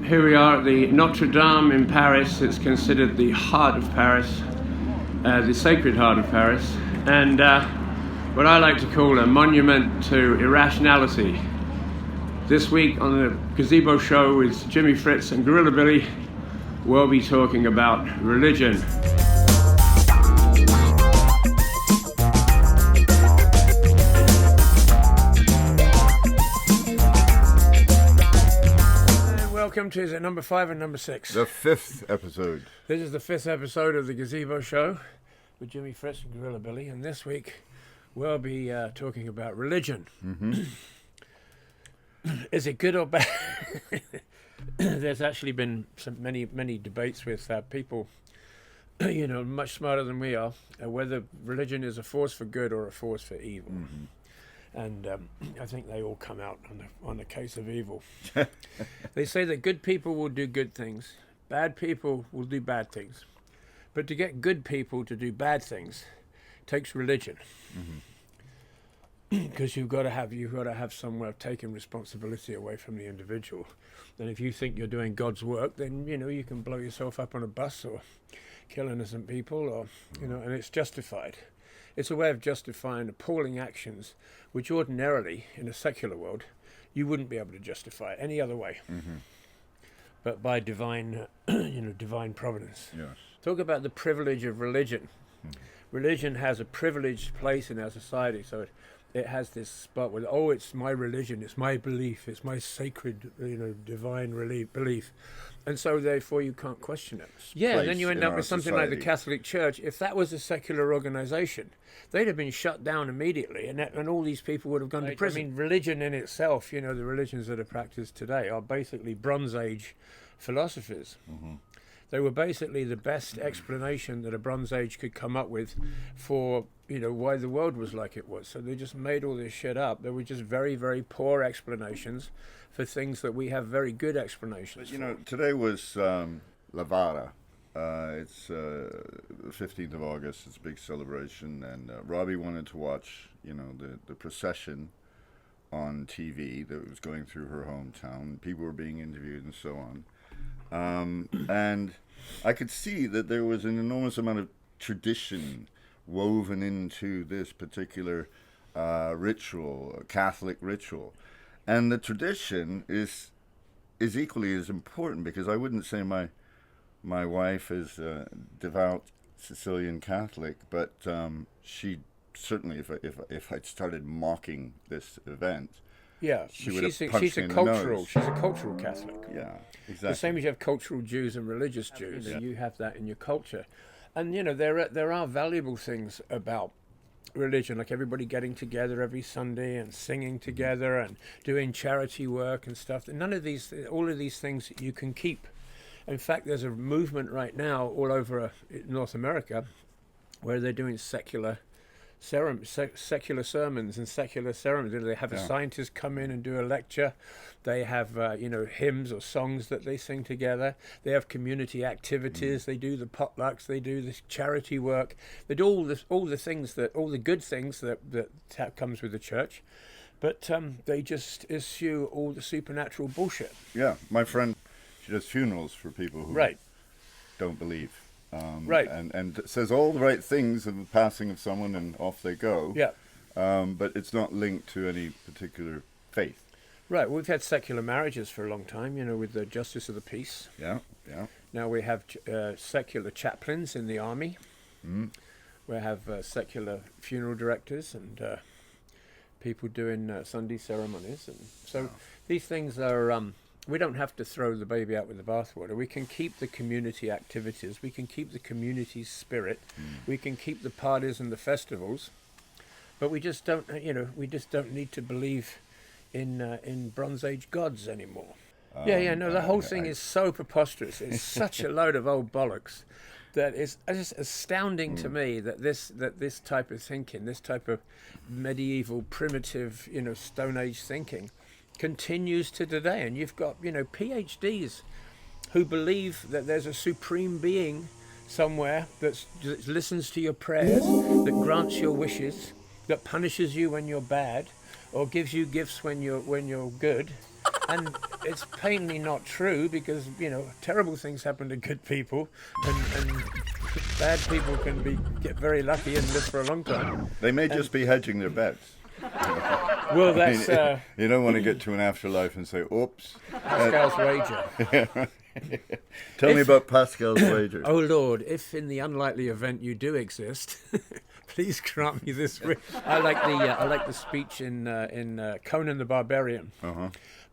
Here we are at the Notre Dame in Paris. It's considered the heart of Paris, the sacred heart of Paris, and what I like to call a monument to irrationality. This week on the Gazebo show with Jimi, Fritz and Gorilla Billy, we'll be talking about religion. Welcome to, is it number 5 and number 6? The 5th episode. This is the 5th episode of the Gazebo show with Jimi, Fritz and Gorilla Billy, and this week we'll be talking about religion. Mm-hmm. Is it good or bad? There's actually been many debates with people, much smarter than we are, whether religion is a force for good or a force for evil. Mm-hmm. And I think they all come out on the case of evil. They say that good people will do good things, bad people will do bad things. But to get good people to do bad things takes religion. Because you've got to have some way of taking responsibility away from the individual. And if you think you're doing God's work, then you can blow yourself up on a bus or kill innocent people, or and it's justified. It's a way of justifying appalling actions which ordinarily, in a secular world, you wouldn't be able to justify any other way. Mm-hmm. But by divine, divine providence. Yes. Talk about the privilege of religion. Mm-hmm. Religion has a privileged place in our society, so it has this spot where, it's my religion, it's my belief, it's my sacred, divine belief. And so therefore you can't question it. Yeah, and then you end up with something like the Catholic Church. If that was a secular organization, they'd have been shut down immediately, and all these people would have gone to prison. I mean, religion in itself, the religions that are practiced today are basically Bronze Age philosophies. Mm-hmm. They were basically the best explanation that a Bronze Age could come up with for, why the world was like it was. So they just made all this shit up. They were just very, very poor explanations for things that we have very good explanations for. Today was Levada. It's the 15th of August. It's a big celebration. And Robbie wanted to watch, the procession on TV that was going through her hometown. People were being interviewed and so on. And I could see that there was an enormous amount of tradition woven into this particular ritual, Catholic ritual. And the tradition is equally as important, because I wouldn't say my wife is a devout Sicilian Catholic, but she certainly, if I'd started mocking this event, she's a cultural Catholic. Yeah, exactly. The same as you have cultural Jews and religious Jews. Yeah. You have that in your culture, and there are valuable things about religion, like everybody getting together every Sunday and singing together and doing charity work and stuff. All of these things you can keep. In fact, there's a movement right now all over North America where they're doing secular sermons and secular ceremonies. They have a scientist come in and do a lecture. They have hymns or songs that they sing together. They have community activities. They do the potlucks. They do this charity work. They do all the good things that comes with the church, but they just issue all the supernatural bullshit. Yeah, my friend, she does funerals for people who don't believe. And says all the right things of the passing of someone, and off they go. Yeah. But it's not linked to any particular faith. Right. We've had secular marriages for a long time, with the Justice of the Peace. Yeah, yeah. Now we have secular chaplains in the army. Mm. We have secular funeral directors and people doing Sunday ceremonies. And so these things are... we don't have to throw the baby out with the bathwater. We can keep the community activities. We can keep the community spirit. We can keep the parties and the festivals, but we just don't. We just don't need to believe in Bronze Age gods anymore. The whole thing is so preposterous. It's such a load of old bollocks that it's just astounding to me that this type of thinking, this type of medieval, primitive, Stone Age thinking, continues to today. And you've got PhDs who believe that there's a supreme being somewhere that listens to your prayers, that grants your wishes, that punishes you when you're bad, or gives you gifts when you're good, and it's plainly not true because terrible things happen to good people, and bad people can get very lucky and live for a long time. They may just be hedging their bets. Well, that's You don't want to get to an afterlife and say, "Oops." Pascal's wager. Tell me about Pascal's wager. Oh Lord, if in the unlikely event you do exist, please grant me this wish. I like the speech in Conan the Barbarian.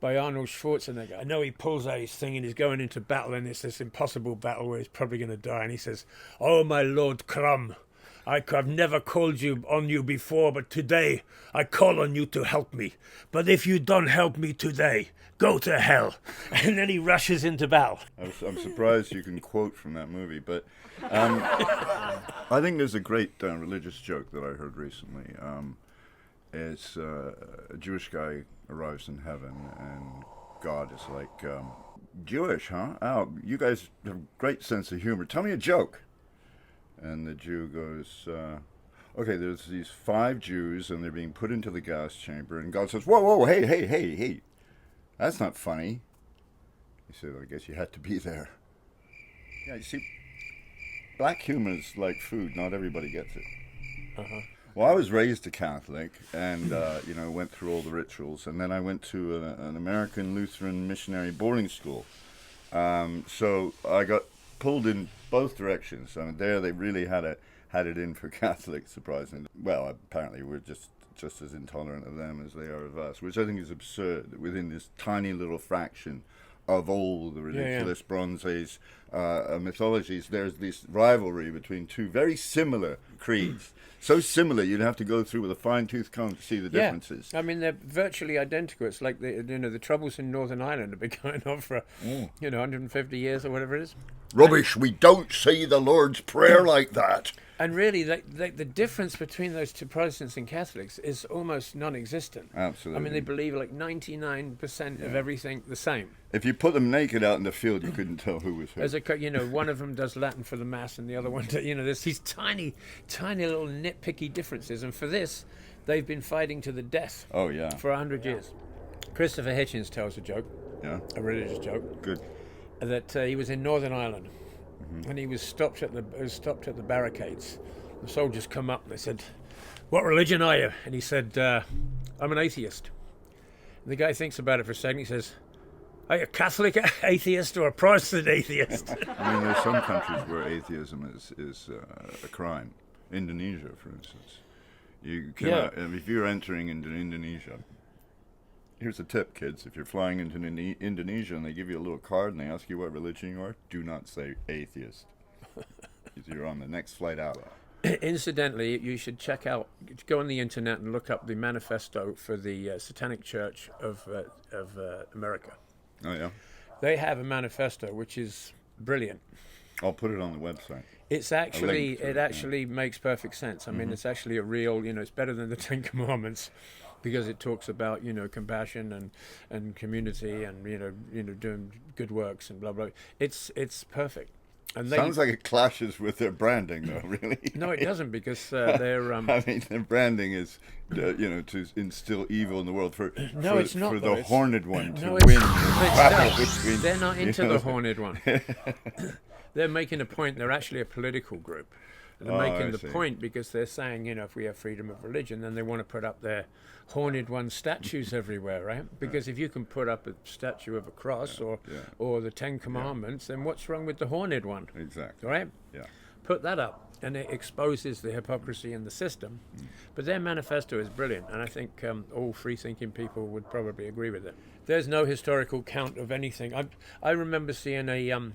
By Arnold Schwarzenegger. I know he pulls out his thing and he's going into battle, and it's this impossible battle where he's probably going to die, and he says, "Oh my Lord Crumb, I've never called on you before, but today I call on you to help me. But if you don't help me today, go to hell." And then he rushes into battle. I'm surprised you can quote from that movie, but I think there's a great religious joke that I heard recently. It's a Jewish guy arrives in heaven, and God is like, "Jewish, huh? Oh, you guys have a great sense of humor. Tell me a joke." And the Jew goes, "Okay, there's these 5 Jews, and they're being put into the gas chamber." And God says, "Whoa, hey. That's not funny." He said, "I guess you had to be there." Yeah, you see, black humor is like food. Not everybody gets it. Well, I was raised a Catholic, and went through all the rituals, and then I went to an American Lutheran missionary boarding school. So I got pulled in both directions. I mean, there they really had it in for Catholics, surprisingly. Well, apparently we're just as intolerant of them as they are of us, which I think is absurd. That within this tiny little fraction of all the ridiculous Bronze Age mythologies, there's this rivalry between two very similar creeds. So similar, you'd have to go through with a fine-tooth comb to see the differences. I mean, they're virtually identical. It's like the troubles in Northern Ireland have been going on for 150 years or whatever it is. Rubbish! We don't say the Lord's Prayer like that. And really, the difference between those two Protestants and Catholics is almost non-existent. Absolutely. I mean, they believe like 99% of everything the same. If you put them naked out in the field, you couldn't tell who was who. As one of them does Latin for the Mass, and the other one, there's these tiny little nitpicky differences. And for this, they've been fighting to the death. Oh yeah. For 100 years. Christopher Hitchens tells a joke. Yeah. A religious joke. Good. That he was in Northern Ireland, and he was stopped at the barricades. The soldiers come up and they said, "What religion are you?" And he said, "I'm an atheist." And the guy thinks about it for a second. He says, "Are you a Catholic atheist or a Protestant atheist?" I mean, there's some countries where atheism is a crime. Indonesia, for instance. You cannot, if you're entering into Indonesia, here's a tip, kids. If you're flying into Indonesia and they give you a little card and they ask you what religion you are, do not say atheist. Because you're on the next flight out. Incidentally, you should go on the internet and look up the manifesto for the Satanic Church of America. Oh, yeah? They have a manifesto which is brilliant. I'll put it on the website. It actually makes perfect sense. I mean, it's actually a real, it's better than the 10 Commandments, because it talks about, compassion and community and, doing good works and blah, blah. It's perfect. And sounds like it clashes with their branding, though, really. No, it doesn't, because they're... I mean, their branding is, to instill evil in the world it's not, for though. the horned one to No, win. They're not into the horned one. They're making a point. They're actually a political group. They're making the point because they're saying, if we have freedom of religion, then they want to put up their horned one statues everywhere, right? Because if you can put up a statue of a cross or the 10 Commandments, then what's wrong with the horned one? Exactly. Right? Yeah. Put that up, and it exposes the hypocrisy in the system. But their manifesto is brilliant, and I think all free-thinking people would probably agree with it. There's no historical count of anything. I remember seeing a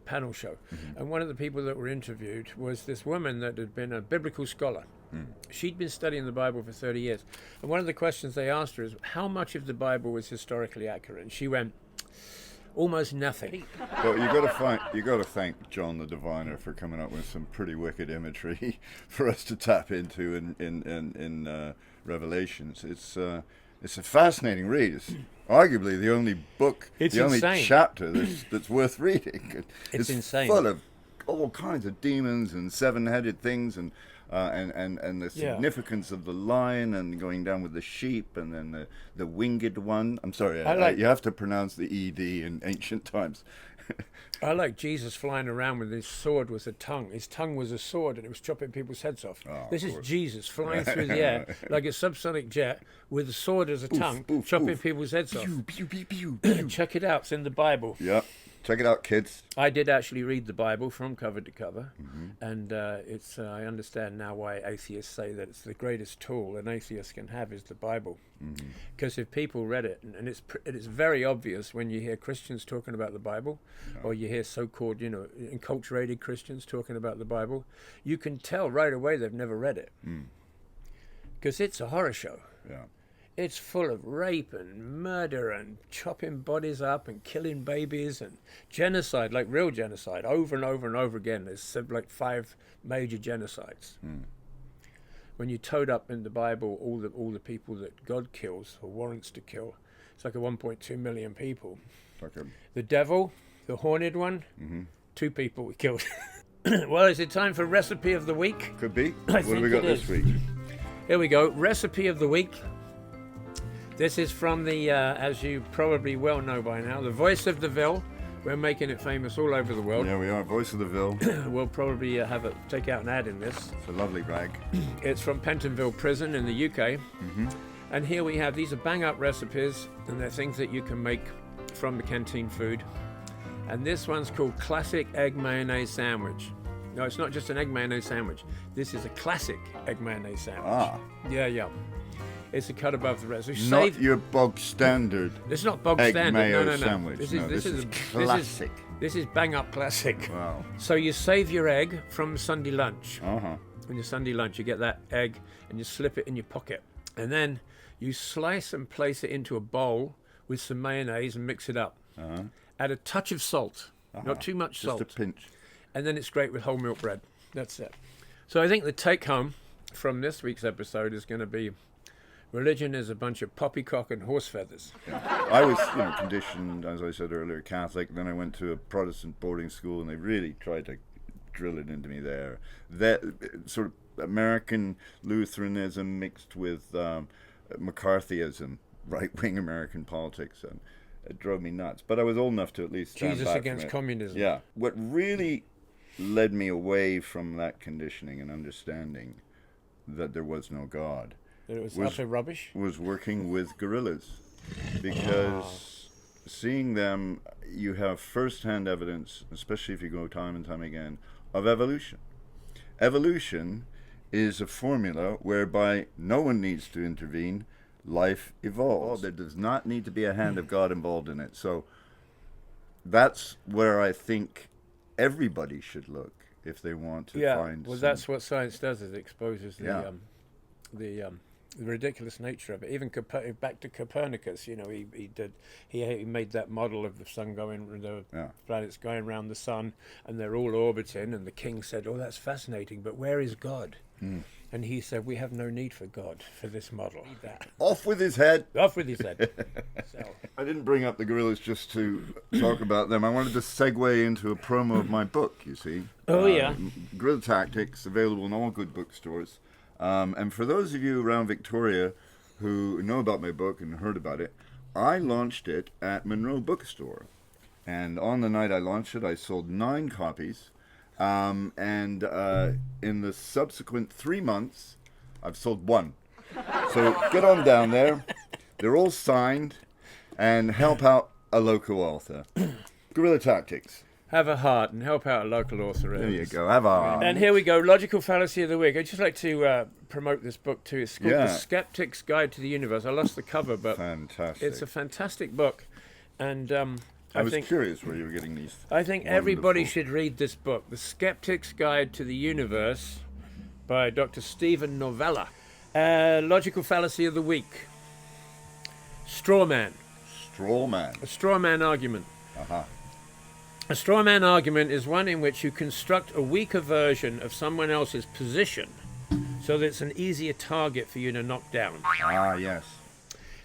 panel show, and one of the people that were interviewed was this woman that had been a biblical scholar. She'd been studying the Bible for 30 years, and one of the questions they asked her is how much of the Bible was historically accurate, and she went, almost nothing. But you got to thank John the Diviner for coming up with some pretty wicked imagery for us to tap into in Revelations. It's a fascinating read. It's arguably the only book, only chapter that's worth reading. It's insane. Full of all kinds of demons and 7-headed things, and and the significance of the lion and going down with the sheep and then the winged one. I'm sorry, you have to pronounce the ED in ancient times. I like Jesus flying around with his sword was a tongue. His tongue was a sword and it was chopping people's heads off. This is Jesus flying through the air like a subsonic jet with a sword as a tongue, chopping people's heads off. Pew, pew, pew, pew. Check it out. It's in the Bible. Yeah. Check it out, kids. I did actually read the Bible from cover to cover, and it's. I understand now why atheists say that it's the greatest tool an atheist can have is the Bible, because if people read it, and it's very obvious when you hear Christians talking about the Bible, or you hear so-called enculturated Christians talking about the Bible, you can tell right away they've never read it, because it's a horror show. Yeah. It's full of rape and murder and chopping bodies up and killing babies and genocide, like real genocide, over and over and over again. There's like 5 major genocides. When you toad up in the Bible all the people that God kills or warrants to kill, it's like a 1.2 million people. Okay. The devil, the horned one, 2 people were killed. Well, is it time for recipe of the week? Could be. What have we got this week? Here we go. Recipe of the week. This is from the, as you probably well know by now, the Voice of the Ville. We're making it famous all over the world. Yeah, we are. Voice of the Ville. We'll probably take out an ad in this. It's a lovely rag. It's from Pentonville Prison in the UK. And here we have, these are bang-up recipes, and they're things that you can make from the canteen food. And this one's called Classic Egg Mayonnaise Sandwich. No, it's not just an egg mayonnaise sandwich. This is a classic egg mayonnaise sandwich. Yeah. It's a cut above the rest. Not your bog standard. It's not bog egg standard. Mayo No. Sandwich. This is classic. This is bang up classic. Wow. So you save your egg from Sunday lunch. Uh-huh. On your Sunday lunch, you get that egg and you slip it in your pocket, and then you slice and place it into a bowl with some mayonnaise and mix it up. Add a touch of salt, not too much salt. Just a pinch. And then it's great with whole milk bread. That's it. So I think the take home from this week's episode is going to be: religion is a bunch of poppycock and horse feathers. Yeah. I was, conditioned, as I said earlier, Catholic. Then I went to a Protestant boarding school, and they really tried to drill it into me there. That sort of American Lutheranism mixed with McCarthyism, right-wing American politics, and it drove me nuts. But I was old enough to at least stand Jesus back against from it. communism. Yeah. What really led me away from that conditioning and understanding that there was no God It was utter rubbish. was working with gorillas, because seeing them, you have first-hand evidence, especially if you go time and time again, of evolution. Evolution is a formula whereby no one needs to intervene. Life evolves. There does not need to be a hand of God involved in it. So that's where I think everybody should look if they want to find. Well, that's what science does. It exposes the ridiculous nature of it. Even back to Copernicus, he made that model of the sun planets going around the sun, and they're all orbiting. And the king said, "Oh, that's fascinating, but where is God?" And he said, "We have no need for God for this model." Off with his head. Off with his head. So. I didn't bring up the gorillas just to talk about them. I wanted to segue into a promo of my book, you see. Yeah. Guerrilla Tactics, available in all good bookstores. And for those of you around Victoria who know about my book and heard about it, I launched it at Monroe Bookstore. And on the night I launched it, I sold 9 copies. And in the subsequent 3 months, I've sold 1. So get on down there. They're all signed, and help out a local author. Guerrilla Tactics. Have a heart and help out a local author. There you go. Have a heart. And here we go. Logical Fallacy of the Week. I'd just like to promote this book too. It's called The Skeptic's Guide to the Universe. I lost the cover, but fantastic. It's a fantastic book. And I was curious where you were getting these. I think everybody should read this book, The Skeptic's Guide to the Universe, by Dr. Stephen Novella. Logical Fallacy of the Week. Straw man. Straw man. A straw man argument. Uh-huh. A straw man argument is one in which you construct a weaker version of someone else's position so that it's an easier target for you to knock down. Ah, yes.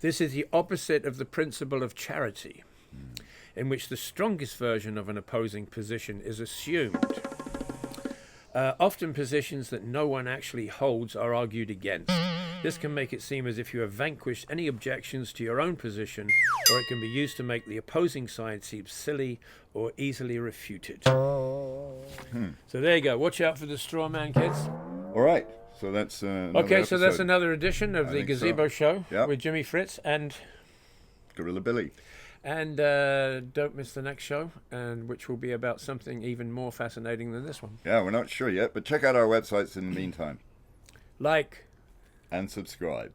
This is the opposite of the principle of charity, in which the strongest version of an opposing position is assumed. Often positions that no one actually holds are argued against. This can make it seem as if you have vanquished any objections to your own position, or it can be used to make the opposing side seem silly or easily refuted. So there you go. Watch out for the straw man, kids. All right. So that's Okay, so that's another edition of the Gazebo Show with Jimmy, Fritz, and Gorilla Billy. And don't miss the next show, and which will be about something even more fascinating than this one. Yeah, we're not sure yet, but check out our websites in the meantime. Like and subscribe.